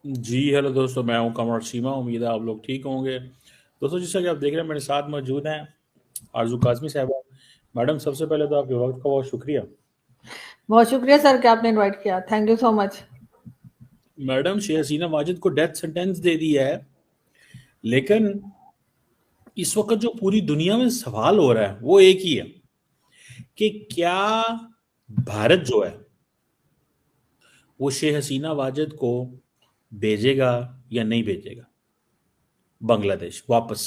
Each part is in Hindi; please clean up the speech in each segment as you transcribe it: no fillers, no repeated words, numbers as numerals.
जी हेलो दोस्तों, मैं हूं कमर सीमा। उम्मीद है आप लोग ठीक होंगे। दोस्तों, जैसा कि आप देख रहे हैं, मेरे साथ मौजूद हैं आरजू काजमी साहबा। मैडम, सबसे पहले तो आपके वक्त का बहुत शुक्रिया। बहुत शुक्रिया सर कि आपने इनवाइट किया। Thank you so much. Madam, Sheikh Hasina Wajed को डेथ सेंटेंस दे दिया है, लेकिन इस वक्त जो पूरी दुनिया में सवाल हो रहा है वो एक ही है कि क्या भारत जो है वो शेख हसीना वाजिद को भेजेगा या नहीं भेजेगा बांग्लादेश वापस।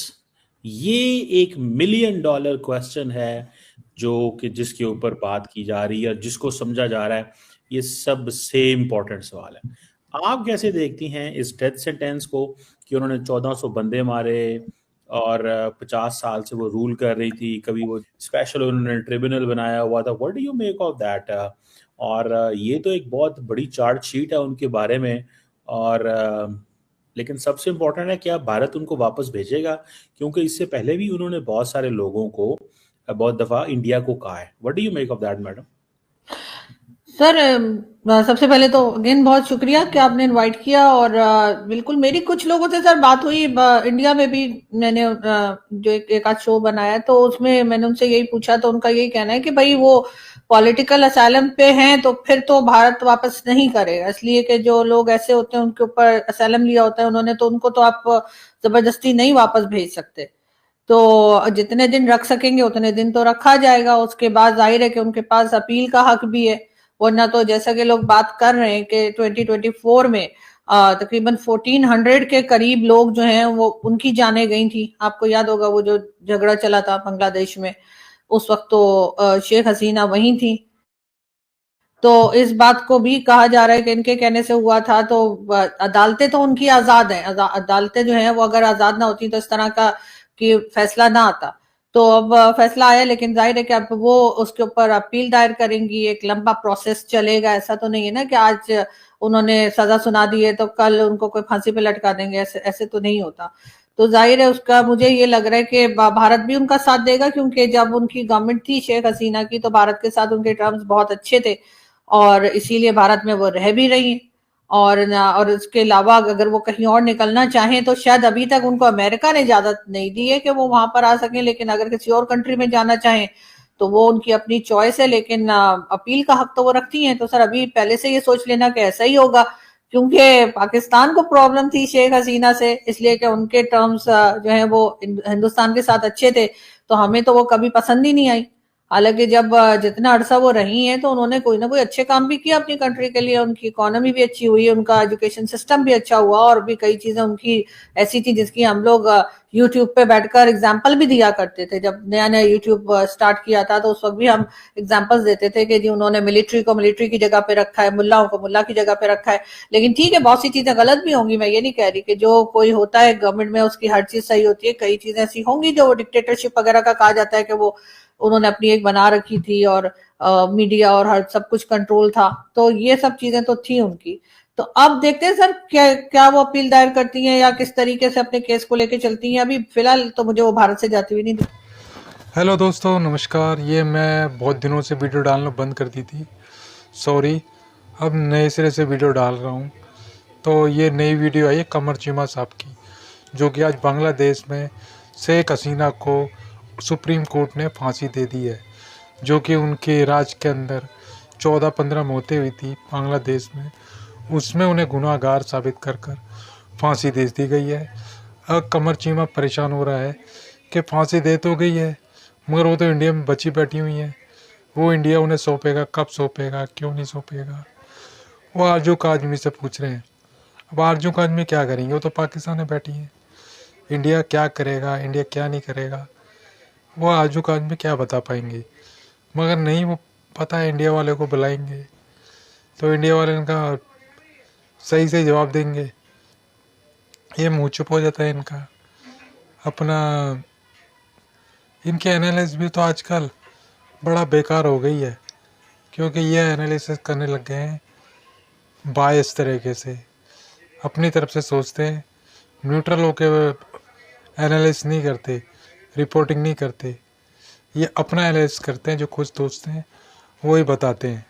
ये एक मिलियन डॉलर क्वेश्चन है जो कि जिसके ऊपर बात की जा रही है, जिसको समझा जा रहा है। ये सबसे इम्पोर्टेंट सवाल है। आप कैसे देखती हैं इस डेथ सेंटेंस को कि उन्होंने 1400 बंदे मारे और 50 साल से वो रूल कर रही थी। कभी वो स्पेशल उन्होंने ट्रिब्यूनल बनाया हुआ था। What do you make of that? और ये तो एक बहुत बड़ी चार्जशीट है उनके बारे में। और लेकिन सबसे इम्पोर्टेंट है, क्या भारत उनको वापस भेजेगा? क्योंकि इससे पहले भी उन्होंने बहुत सारे लोगों को बहुत दफा इंडिया को कहा है। What do you make of that madam? Sir सबसे पहले तो अगेन बहुत शुक्रिया कि आपने इनवाइट किया। और बिल्कुल मेरी कुछ लोगों से सर बात हुई। इंडिया में भी मैंने जो एक आध शो बनाया तो उसमें मैंने उनसे यही पूछा, तो उनका यही कहना है कि भाई वो पॉलिटिकल असाइलम पे हैं तो फिर तो भारत वापस नहीं करेगा, इसलिए कि जो लोग ऐसे होते हैं उनके ऊपर असाइलम लिया होता है उन्होंने, तो उनको तो आप जबरदस्ती नहीं वापस भेज सकते। तो जितने दिन रख सकेंगे उतने दिन तो रखा जाएगा, उसके बाद जाहिर है कि उनके पास अपील का हक भी है। वरना तो जैसा कि लोग बात कर रहे हैं कि 2024 में तकरीबन 1400 के करीब लोग जो हैं वो उनकी जानें गई थी। आपको याद होगा वो जो झगड़ा चला था बांग्लादेश में, उस वक्त तो शेख हसीना वहीं थी। तो इस बात को भी कहा जा रहा है कि इनके कहने से हुआ था। तो अदालतें तो उनकी आजाद हैं, अदालतें जो हैं वो अगर आजाद ना होती तो इस तरह का कि फैसला ना आता। तो अब फैसला आया, लेकिन जाहिर है कि अब वो उसके ऊपर अपील दायर करेंगी, एक लंबा प्रोसेस चलेगा। ऐसा तो नहीं है ना कि आज उन्होंने सजा सुना दी है तो कल उनको कोई फांसी पे लटका देंगे, ऐसे ऐसे तो नहीं होता। तो जाहिर है उसका मुझे ये लग रहा है कि भारत भी उनका साथ देगा, क्योंकि जब उनकी गवर्नमेंट थी शेख हसीना की तो भारत के साथ उनके टर्म्स बहुत अच्छे थे और इसीलिए भारत में वो रह भी रही हैं। और इसके अलावा अगर वो कहीं और निकलना चाहें तो शायद अभी तक उनको अमेरिका ने इजाजत नहीं दी है कि वो वहां पर आ सकें, लेकिन अगर किसी और कंट्री में जाना चाहें तो वो उनकी अपनी चॉइस है। लेकिन अपील का हक तो वो रखती हैं। तो सर अभी पहले से ये सोच लेना कि ऐसा ही होगा, क्योंकि पाकिस्तान को प्रॉब्लम थी शेख हसीना से, इसलिए कि उनके टर्म्स जो है वो हिंदुस्तान के साथ अच्छे थे, तो हमें तो वो कभी पसंद ही नहीं आई। हालांकि जब जितना अरसा वो रही हैं तो उन्होंने कोई ना कोई अच्छे काम भी किया अपनी कंट्री के लिए। उनकी इकोनॉमी भी अच्छी हुई, उनका एजुकेशन सिस्टम भी अच्छा हुआ, और भी कई चीजें उनकी ऐसी थी जिसकी हम लोग यूट्यूब पे बैठकर एग्जाम्पल भी दिया करते थे। जब नया नया यूट्यूब स्टार्ट किया था तो उस वक्त भी हम एग्जाम्पल्स देते थे कि जी उन्होंने मिलिट्री को मिलिट्री की जगह पे रखा है, मुल्लाओं को मुल्ला की जगह पे रखा है। लेकिन ठीक है, बहुत सी चीजें गलत भी होंगी, मैं ये नहीं कह रही कि जो कोई होता है गवर्नमेंट में उसकी हर चीज सही होती है। कई चीजें ऐसी होंगी जो डिक्टेटरशिप वगैरह का कहा जाता है कि वो उन्होंने अपनी एक बना रखी थी, और मीडिया और हर सब कुछ कंट्रोल था। तो ये सब चीजें तो थी उनकी। तो अब देखते हैं सर क्या क्या वो अपील दायर करती हैं या किस तरीके से अपने केस को लेके चलती हैं। अभी फिलहाल तो मुझे वो भारत से जाती हुई नहीं दिखती। हेलो दोस्तों, नमस्कार। ये मैं बहुत दिनों से वीडियो डालना बंद कर दी थी, सॉरी। अब नए सिरे से वीडियो डाल रहा हूँ। तो ये नई वीडियो है कमर चीमा साहब की, जो कि आज बांग्लादेश में शेख हसीना को सुप्रीम कोर्ट ने फांसी दे दी है, जो कि उनके राज के अंदर 14-15 मौतें हुई थी बांग्लादेश में, उसमें उन्हें गुनाहगार साबित कर कर फांसी दे दी गई है। अब कमर चीमा परेशान हो रहा है कि फांसी दे तो गई है, मगर वो तो इंडिया में बची बैठी हुई हैं। वो इंडिया उन्हें सौंपेगा, कब सौंपेगा, क्यों नहीं सौंपेगा, वो आरजू काजमी से पूछ रहे हैं। अब आरजू काजमी क्या करेंगे, वो तो पाकिस्तान में बैठी हैं। इंडिया क्या करेगा, इंडिया क्या नहीं करेगा, वो आरजू काजमी क्या बता पाएंगे। मगर नहीं, वो पता है इंडिया वाले को बुलाएंगे तो इंडिया वाले इनका सही सही जवाब देंगे। ये मुँह चुप हो जाता है इनका अपना। इनके एनालिसिस भी तो आजकल बड़ा बेकार हो गई है, क्योंकि ये एनालिसिस करने लग गए हैं बायस तरीके से, अपनी तरफ से सोचते हैं, न्यूट्रल होके एनालिसिस नहीं करते, रिपोर्टिंग नहीं करते। ये अपना एनालिसिस करते हैं, जो खुद सोचते हैं वही बताते हैं।